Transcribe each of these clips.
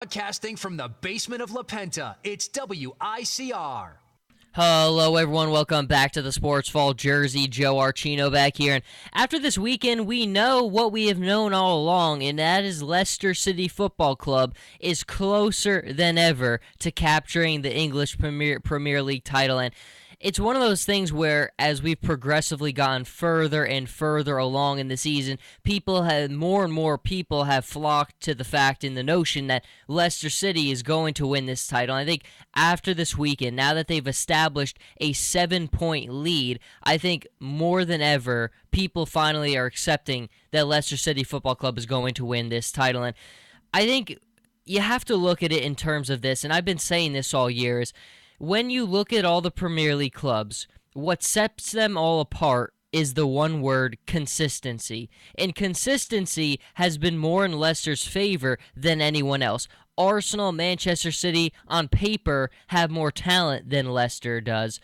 Broadcasting from the basement of La Penta, it's WICR. Hello, everyone. Welcome back to the Sports Fall Jersey. Joe Archino back here. And after this weekend, we know what we have known all along, and that is Leicester City Football Club is closer than ever to capturing the English Premier League title. And it's one of those things where, as we've progressively gone further and further along in the season, more and more people have flocked to the fact and the notion that Leicester City is going to win this title. And I think after this weekend, now that they've established a 7-point lead, I think more than ever, people finally are accepting that Leicester City Football Club is going to win this title. And I think you have to look at it in terms of this, and I've been saying this all year, is when you look at all the Premier League clubs, what sets them all apart is the one word, consistency. And consistency has been more in Leicester's favor than anyone else. Arsenal, Manchester City, on paper, have more talent than Leicester does.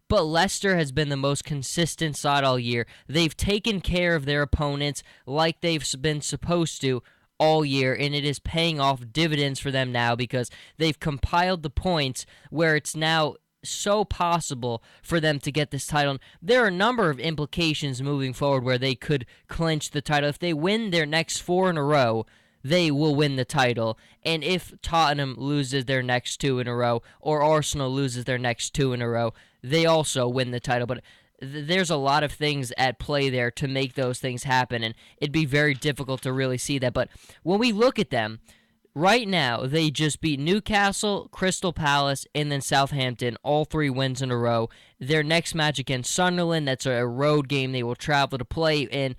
But Leicester has been the most consistent side all year. They've taken care of their opponents like they've been supposed to all year, and it is paying off dividends for them now because they've compiled the points where it's now so possible for them to get this title. There are a number of implications moving forward where they could clinch the title. If they win their next 4 in a row, they will win the title. And if Tottenham loses their next 2 in a row, or Arsenal loses their next 2 in a row, they also win the title. But there's a lot of things at play there to make those things happen, and it'd be very difficult to really see that. But when we look at them, right now, they just beat Newcastle, Crystal Palace, and then Southampton, all 3 wins in a row. Their next match against Sunderland, that's a road game they will travel to play, and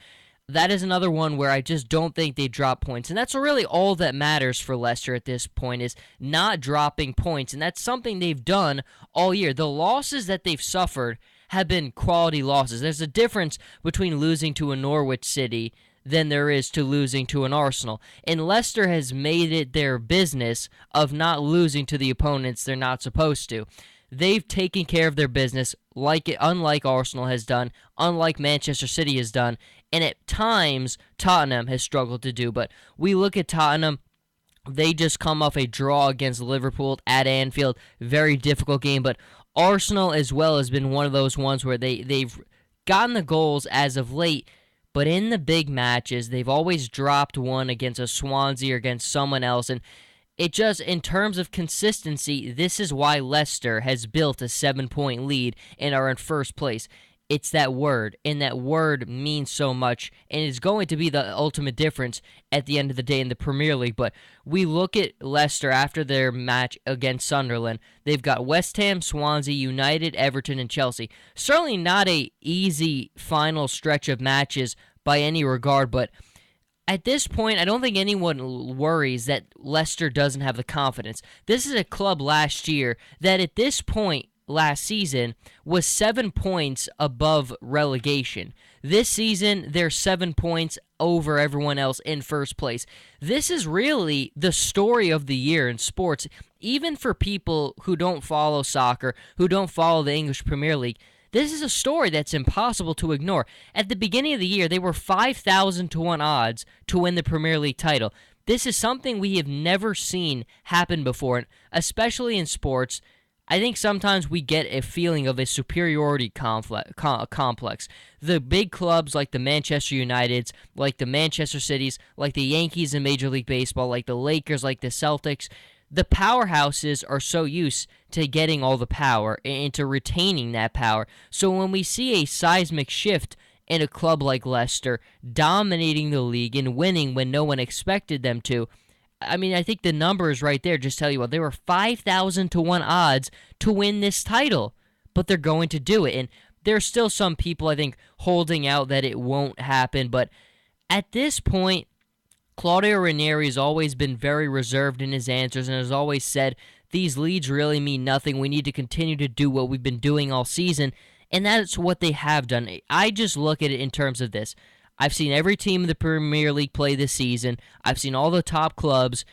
that is another one where I just don't think they drop points. And that's really all that matters for Leicester at this point, is not dropping points, and that's something they've done all year. The losses that they've suffered have been quality losses. There's a difference between losing to a Norwich City than there is to losing to an Arsenal. And Leicester has made it their business of not losing to the opponents they're not supposed to. They've taken care of their business unlike Arsenal has done, unlike Manchester City has done, and at times Tottenham has struggled to do. But we look at Tottenham, they just come off a draw against Liverpool at Anfield. Very difficult game, but Arsenal as well has been one of those ones where they've gotten the goals as of late, but in the big matches, they've always dropped one against a Swansea or against someone else. And it just, in terms of consistency, this is why Leicester has built a 7-point lead and are in first place. It's that word, and that word means so much, and it's going to be the ultimate difference at the end of the day in the Premier League. But we look at Leicester after their match against Sunderland. They've got West Ham, Swansea, United, Everton, and Chelsea. Certainly not a easy final stretch of matches by any regard, but at this point, I don't think anyone worries that Leicester doesn't have the confidence. This is a club last year that at this point last season was 7 points above relegation. This season, they're 7 points over everyone else in first place. This is really the story of the year in sports, even for people who don't follow soccer, who don't follow the English Premier League. This is a story that's impossible to ignore. At the beginning of the year, they were 5,000 to 1 odds to win the Premier League title. This is something we have never seen happen before, especially in sports. I think sometimes we get a feeling of a superiority complex. The big clubs like the Manchester Uniteds, like the Manchester Cities, like the Yankees in Major League Baseball, like the Lakers, like the Celtics, the powerhouses are so used to getting all the power and to retaining that power. So when we see a seismic shift in a club like Leicester dominating the league and winning when no one expected them to, I mean, I think the numbers right there just tell you what. They were 5,000 to 1 odds to win this title, but they're going to do it. And there's still some people, I think, holding out that it won't happen. But at this point, Claudio Ranieri has always been very reserved in his answers and has always said, these leads really mean nothing. We need to continue to do what we've been doing all season. And that's what they have done. I just look at it in terms of this. I've seen every team in the Premier League play this season. I've seen all the top clubs.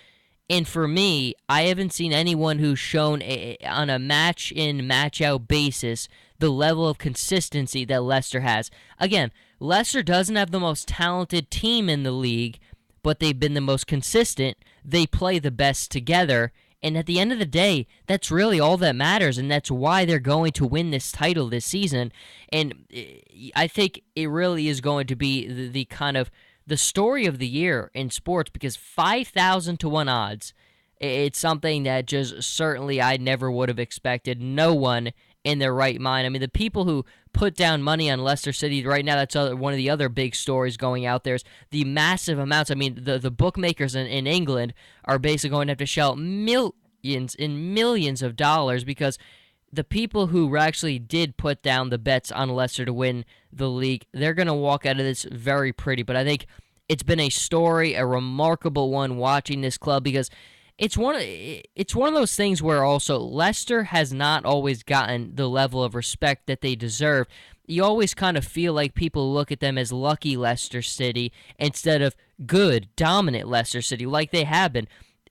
And for me, I haven't seen anyone who's shown on a match-in, match-out basis the level of consistency that Leicester has. Again, Leicester doesn't have the most talented team in the league, but they've been the most consistent. They play the best together. And at the end of the day, that's really all that matters, and that's why they're going to win this title this season. And I think it really is going to be the kind of the story of the year in sports, because 5,000 to 1 odds, it's something that just certainly I never would have expected. No one in their right mind. I mean, the people who put down money on Leicester City right now, that's one of the other big stories going out there, is the massive amounts. I mean, the bookmakers in England are basically going to have to shell millions and millions of dollars, because the people who actually did put down the bets on Leicester to win the league, they're going to walk out of this very pretty. But I think it's been a story, a remarkable one, watching this club, because it's one of those things where also Leicester has not always gotten the level of respect that they deserve. You always kind of feel like people look at them as lucky Leicester City instead of good, dominant Leicester City, like they have been.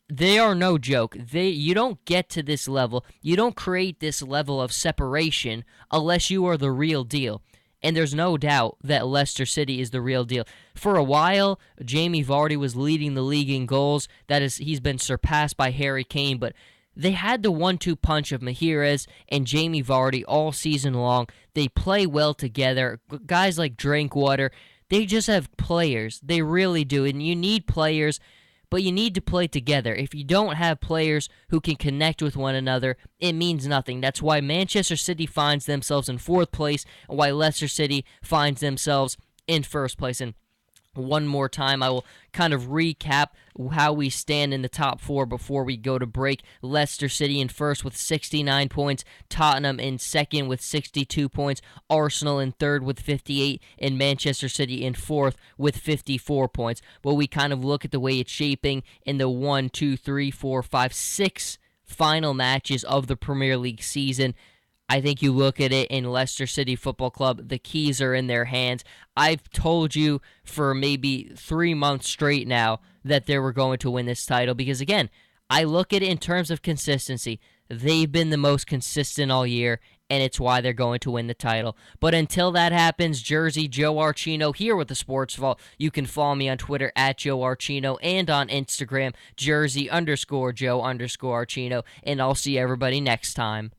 They are no joke. You don't get to this level, you don't create this level of separation unless you are the real deal. And there's no doubt that Leicester City is the real deal. For a while, Jamie Vardy was leading the league in goals. He's been surpassed by Harry Kane, but they had the 1-2 punch of Mahrez and Jamie Vardy all season long. They play well together. Guys like Drinkwater, they just have players. They really do. And you need players, but you need to play together. If you don't have players who can connect with one another, it means nothing. That's why Manchester City finds themselves in 4th place, and why Leicester City finds themselves in 1st place. And one more time, I will kind of recap how we stand in the top 4 before we go to break. Leicester City in 1st with 69 points, Tottenham in 2nd with 62 points, Arsenal in 3rd with 58, and Manchester City in 4th with 54 points. But we kind of look at the way it's shaping in the 1, 2, 3, 4, 5, 6 final matches of the Premier League season. I think you look at it in Leicester City Football Club, the keys are in their hands. I've told you for maybe 3 months straight now that they were going to win this title, because, again, I look at it in terms of consistency. They've been the most consistent all year, and it's why they're going to win the title. But until that happens, Jersey Joe Archino here with the Sports Vault. You can follow me on Twitter at Joe Archino and on Instagram, Jersey_Joe_Archino, and I'll see everybody next time.